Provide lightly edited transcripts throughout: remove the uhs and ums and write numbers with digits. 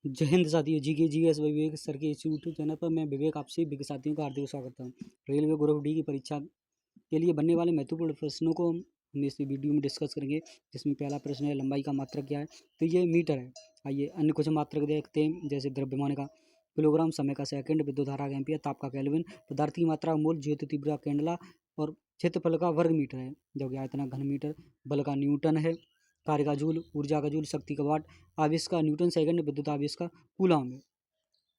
जय हिंद साथियों, GK GS विवेक sir के इस यूट्यूब चैनल पर मैं विवेक आपसे विवेक साथियों का हार्दिक स्वागत करता हूँ। रेलवे ग्रुप डी की परीक्षा के लिए बनने वाले महत्वपूर्ण प्रश्नों को हम इस वीडियो में डिस्कस करेंगे। जिसमें पहला प्रश्न है, लंबाई का मात्रक क्या है? तो ये मीटर है। आइए अन्य कुछ मात्रक देखते हैं, जैसे द्रव्यमान का किलोग्राम, समय का सेकंड, विद्युत धारा का एम्पियर, ताप का केल्विन, पदार्थ की मात्रा मोल, ज्योति तीव्रता कैंडला और क्षेत्रफल का वर्ग मीटर है। जबकि आयतन घन मीटर, बल का न्यूटन है, कार्य का जूल, ऊर्जा का जूल, शक्ति का वाट, आवेश का न्यूटन सेकंड, विद्युत आवेश का कूलम है।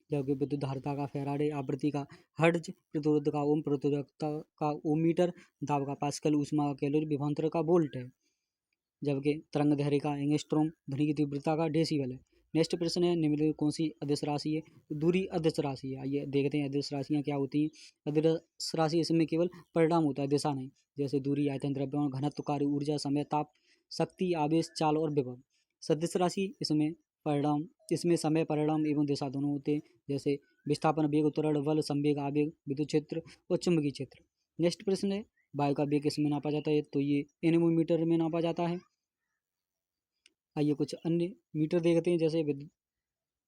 जबकि विद्युत धारिता का फैराडे, आवृत्ति का हर्ट्ज, प्रतिरोध का ओम, प्रतिरोधकता का ओम मीटर, दाब का पास्कल, ऊष्मा का कैलोरी, विभवांतर का वोल्ट है। जबकि तरंग दैर्घ्य का एंगस्ट्रॉम, ध्वनि की तीव्रता का डेसिबल है। नेक्स्ट प्रश्न है, निम्नलिखित कौन सी अदिश राशि है? तो दूरी अदिश राशि है। आइए देखते हैं अदिश राशियाँ क्या होती हैं। अदिश राशि, इसमें केवल परिणाम होता है, दिशा नहीं। जैसे दूरी, आयतन, द्रव्यमान, घनत्व, कार्य, ऊर्जा, समय, ताप, शक्ति, आवेश, चाल और विभव। सदिश राशि, इसमें परिणाम, इसमें समय, परिणाम एवं दिशा दोनों होते हैं। जैसे विस्थापन, वेग, त्वरण, बल, संवेग, आवेग, विद्युत क्षेत्र और चुंबकीय क्षेत्र। नेक्स्ट प्रश्न है, वायु का वेग किसमें नापा जाता है? तो ये एनेमोमीटर में नापा जाता है। आइए कुछ अन्य मीटर देखते हैं, जैसे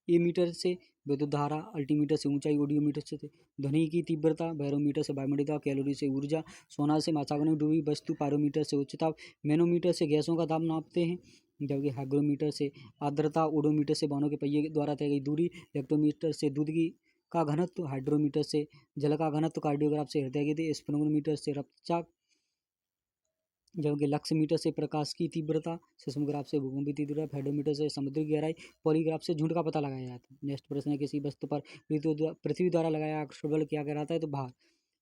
ए मीटर से विद्युत धारा, अल्टीमीटर से ऊंचाई, ऑडियोमीटर से ध्वनि की तीव्रता, बैरोमीटर से वायुमंडलीय, कैलोरी से ऊर्जा, सोनार से मात्रा में डूबी वस्तु, पायरोमीटर से उच्च ताप, मैनोमीटर से गैसों का दाब नापते हैं। जबकि हाइग्रोमीटर से आर्द्रता, ओडोमीटर से वाहनों के पहिए द्वारा तय गई दूरी, हेक्टोमीटर से दूध की का घनत्व, हाइड्रोमीटर से जल का घनत्व, कार्डियोग्राफ से हृदय गति, स्पेक्ट्रोमीटर से रक्तचाप, जबकि लक्स मीटर से प्रकाश की तीव्रता, सिस्मोग्राफ से भूकंपीय तीव्रता, फेडोमीटर से समुद्री गहराई, पॉलीग्राफ से झुंड का पता लगाया जाता है। नेक्स्ट प्रश्न है, किसी वस्तु पर पृथ्वी द्वारा लगाया आकर्षण बल क्या कहलाता है? तो भार।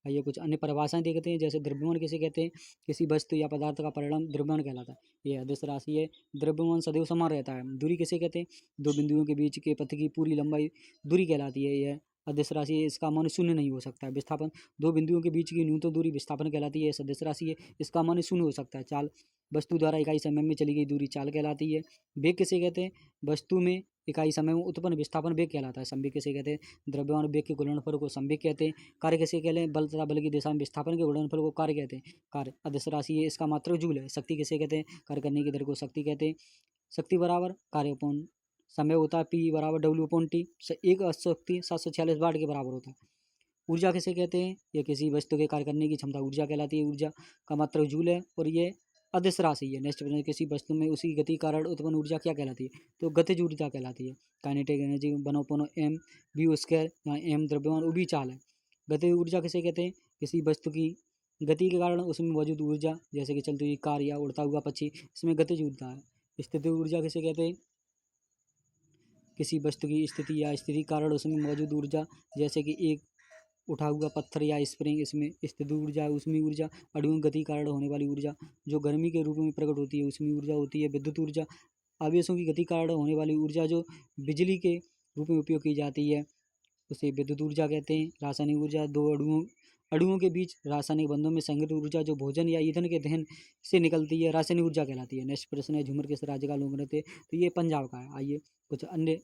आइए कुछ अन्य परिभाषाएं देखते हैं, जैसे द्रव्यमान किसे कहते हैं? किसी वस्तु या पदार्थ का परिणाम द्रव्यमान कहलाता है। यह अदिश राशि है। द्रव्यमान सदैव समान रहता है। दूरी किसे कहते हैं? दो बिंदुओं के बीच के पथ की पूरी लंबाई दूरी कहलाती है। यह अदिश राशि है, इसका मान शून्य नहीं हो सकता है। विस्थापन, दो बिंदुओं के बीच की न्यूनतम दूरी विस्थापन कहलाती है। सदिश राशि है, इसका मान शून्य हो सकता है। चाल, वस्तु द्वारा इकाई समय में चली गई दूरी चाल कहलाती है। वेग किसे कहते हैं? वस्तु में इकाई समय में उत्पन्न विस्थापन वेग कहलाता है। संवेग किसे कहते हैं? द्रव्यमान वेग के गुणनफल को संवेग कहते हैं। कार्य किसे कहते हैं? बल तथा बल की दिशा में विस्थापन के गुणनफल को कार्य कहते हैं। कार्य अदिश राशि है, इसका मात्रक जूल है। शक्ति किसे कहते हैं? कार्य करने की दर को शक्ति कहते हैं। शक्ति बराबर कार्य अपॉन समय होता है। पी बराबर डब्ल्यू अपॉन टी। एक शक्ति 746 वाट के बराबर होता है। ऊर्जा किसे कहते हैं? यह किसी वस्तु के कार्य करने की क्षमता ऊर्जा कहलाती है। ऊर्जा का मात्रक जूल है और ये अदिश राशि है। नेक्स्ट प्रश्न, किसी वस्तु में उसी गति कारण उत्पन्न ऊर्जा क्या कहलाती है? तो गतिज ऊर्जा कहलाती है। Kinetic energy 1/m v square, यहाँ m द्रव्यमान, उ भी चाल है। गतिज ऊर्जा किसे कहते हैं? किसी वस्तु की गति के कारण उसमें मौजूद ऊर्जा, जैसे कि चलती हुई कार या उड़ता हुआ पक्षी, इसमें गतिज ऊर्जा है। स्थितिज ऊर्जा किसे कहते हैं? किसी वस्तु की स्थिति या स्थिति कारण उसमें मौजूद ऊर्जा, जैसे कि एक उठा हुआ पत्थर या स्प्रिंग, इसमें स्थित ऊर्जा, उसमें ऊर्जा। अणुओं की गति कारण होने वाली ऊर्जा जो गर्मी के रूप में प्रकट होती है, उसमें ऊर्जा होती है। विद्युत ऊर्जा, आवेशों की गति कारण होने वाली ऊर्जा जो बिजली के रूप में उपयोग की जाती है, उसे विद्युत ऊर्जा कहते हैं। रासायनिक ऊर्जा, दो अणुओं के बीच रासायनिक बंधों में संग्रहित ऊर्जा जो भोजन या ईंधन के दहन से निकलती है, रासायनिक ऊर्जा कहलाती है। नेक्स्ट प्रश्न है, झूमर किस राज्य का लोक नृत्य है? तो ये पंजाब का है। आइए कुछ अन्य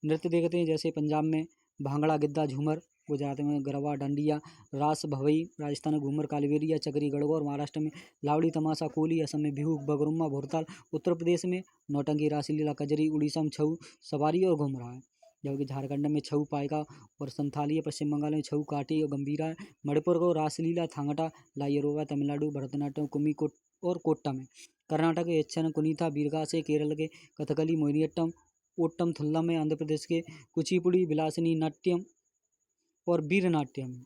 नृत्य देखते हैं, जैसे पंजाब में भांगड़ा, गिद्धा, झूमर, गुजरात में गरबा, डांडिया, रास भवई, राजस्थान में घूमर, कालीबेरिया, चकरी, गढ़वा, महाराष्ट्र में लावड़ी, तमाशा, कोली, असम में बिहू, बगरुम्मा, भोरताल, उत्तर प्रदेश में नौटंकी, रासलीला, कजरी, उड़ीसा में छऊ, सवारी और घुमरा है। जबकि झारखंड में छऊ पायका और संथाली है। पश्चिम बंगाल में छऊ काटी और गंभीरा है। मणिपुर को रासलीला, थांगटा, लाइरोवा, तमिलनाडु भरतनाट्यम, कुम्मी और कोट्टम है। कर्नाटक के यक्षन, कुनीता, बीरगास है। केरल के कथकली, मोहिनीअट्टम, ओट्टम थुल्लम में। आंध्र प्रदेश के कुचिपुड़ी, विलासिनी नाट्यम और वीरनाट्यम।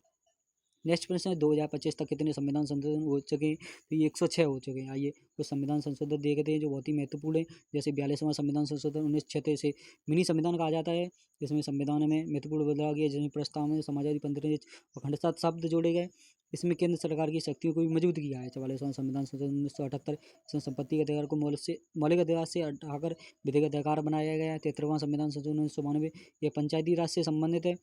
नेक्स्ट प्रश्न है, 2025 तक कितने संविधान संशोधन हो चुके हैं? तो ये 106 हो चुके हैं। आइए कुछ संविधान संशोधन देखते हैं जो बहुत ही महत्वपूर्ण है, जैसे 42वां संविधान संशोधन 1976 से मिनी संविधान कहा जाता है। इसमें संविधान में महत्वपूर्ण बदलाव किया, जिसमें प्रस्ताव में समाजवादी, पंथी, अखंडता शब्द जोड़े गए। इसमें केंद्र सरकार की शक्तियों को भी मजबूत किया है। 44वां संविधान संशोधन 1978, इसमें संपत्ति के अधिकार को मौलिक अधिकार से हटाकर विधिक अधिकार बनाया गया है। 73वां संविधान संशोधन 1992, यह पंचायती राज से संबंधित है।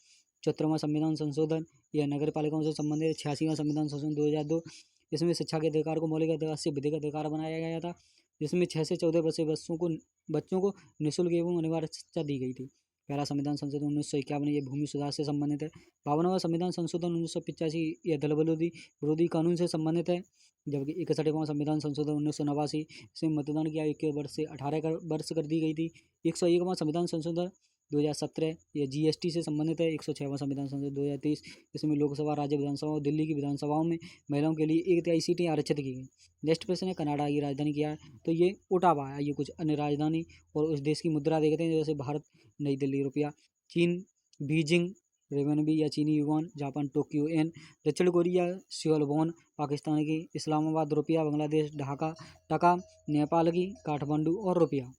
74वां संविधान संशोधन यह नगर पालिकाओं से संबंधित। 86वां संविधान संशोधन 2002, इसमें शिक्षा के अधिकार को मौलिक अधिकार से विधिक अधिकार बनाया गया था, जिसमें 6 से 14 वर्षीय बच्चों को निःशुल्क एवं अनिवार्य शिक्षा दी गई थी। पहला संविधान संशोधन 1951, ये भूमि सुधार से संबंधित है। 52वां संविधान संशोधन 1985, यह दल विरोधी कानून से संबंधित है। जबकि 61वां संविधान संशोधन 1989, इसमें मतदान की आयु 21 वर्ष से 18 वर्ष कर दी गई थी। 101वां संविधान संशोधन 2017 ये GST से संबंधित है। 106वां संविधान संशोधन 2023, इसमें लोकसभा, राज्य विधानसभाओं, दिल्ली की विधानसभाओं में महिलाओं के लिए 1 तिहाई सीटें आरक्षित की गई। नेक्स्ट प्रश्न है कनाडा की राजधानी क्या है? तो ये ओटावा है। ये कुछ अन्य राजधानी और उस देश की मुद्रा देखते हैं, जैसे भारत नई दिल्ली रुपया, चीन बीजिंग रेवनबी या चीनी युआन, जापान टोक्यो येन, दक्षिण कोरिया सियोल वॉन, पाकिस्तान की इस्लामाबाद रुपया, बांग्लादेश ढाका टका, नेपाल की काठमांडू और रुपया,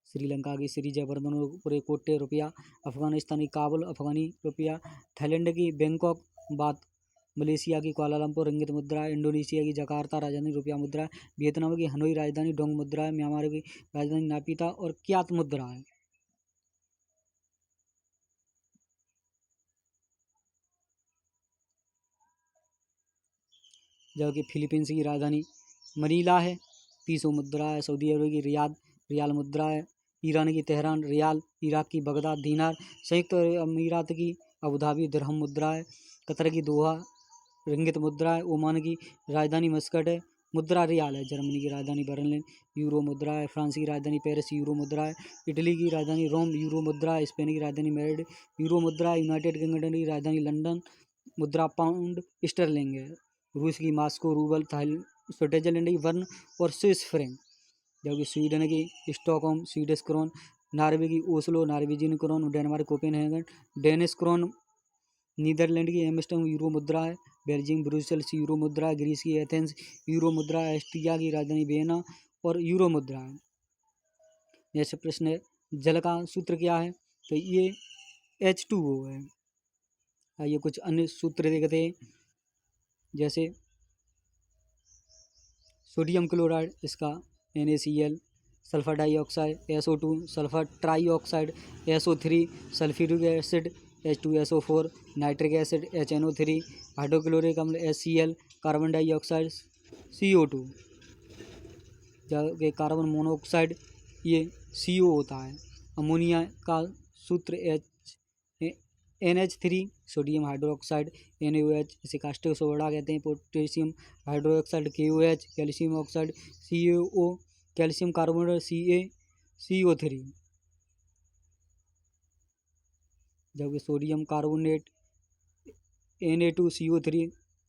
श्रीलंका की श्री जयवर्धनपुरे कोट्टे रुपया, अफगानिस्तान की काबुल अफगानी रुपया, थाईलैंड की बैंकॉक बात, मलेशिया की कुआलालंपुर रिंगित मुद्रा है, इंडोनेशिया की जकार्ता राजधानी रुपया मुद्रा है, वियतनाम की हनोई राजधानी डोंग मुद्रा है, म्यांमार की राजधानी नापिता और क्यात मुद्रा है। जबकि फिलीपींस की राजधानी मनीला है, पीसो मुद्रा है, सऊदी अरब की रियाद रियाल मुद्रा है, ईरान की तेहरान रियाल, इराक की बगदाद दीनार, संयुक्त अमीरात की अबुधाबी दिरहम मुद्रा है, कतर की दोहा रिंगित मुद्रा है, ओमान की राजधानी मस्कट है, मुद्रा रियाल है, जर्मनी की राजधानी बर्लिन यूरो मुद्रा है, फ्रांस की राजधानी पेरिस यूरो मुद्रा है, इटली की राजधानी रोम यूरो मुद्रा है, स्पेन की राजधानी मैड्रिड यूरो मुद्रा है, यूनाइटेड किंगडम की राजधानी लंदन मुद्रा पाउंड स्टर्लिंग है, रूस की मास्को रूबल, स्विट्जरलैंड की वर्न और स्विस फ्रैंक, जबकि स्वीडन की स्टॉकहोम स्वीडिश क्रोन, नॉर्वे की Oslo Norwegian krone, Denmark Copenhagen Danish krone, Netherland की एम्स्टर्डम यूरो मुद्रा है, बेल्जियम ब्रुसेल्स यूरो मुद्रा है, ग्रीस की एथेंस यूरो मुद्रा है, ऑस्ट्रिया की राजधानी वियना और यूरो मुद्रा है। नेक्स्ट प्रश्न है जल का सूत्र क्या है? तो ये H2O है। आइए कुछ अन्य सूत्र देखते हैं, जैसे सोडियम क्लोराइड, इसका NaCl, sulphur dioxide SO2, sulphur trioxide SO3, sulphuric acid H2SO4, nitric acid HNO3, hydrochloric अम्ल HCl, कार्बन डाइऑक्साइड CO2, जबकि कार्बन मोनोऑक्साइड ये CO होता है। अमोनिया का सूत्र NH3, सोडियम हाइड्रोक्साइड NaOH, इसे कास्टिक सोडा कहते हैं, potassium hydroxide KOH, calcium oxide CaO, calcium carbonate CaCO3, जबकि सोडियम कार्बोनेट Na2CO3,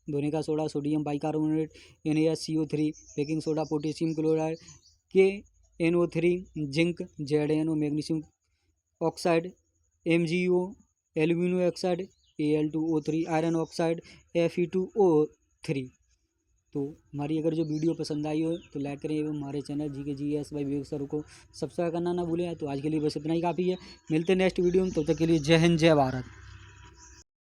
धोने का soda sodium bicarbonate NaSCO3, baking soda potassium chloride KNO3, zinc ZNO, magnesium oxide MgO, alumino oxide Al2O3, iron oxide Fe2O3। तो हमारी अगर जो video पसंद आई हो तो लाइक करें एवं हमारे चैनल GKGS बाय विवेक सर को सब्सक्राइब करना ना भूलें। तो आज के लिए बस इतना ही काफ़ी है, मिलते हैं नेक्स्ट वीडियो में, तब तक के लिए जय हिंद जय भारत।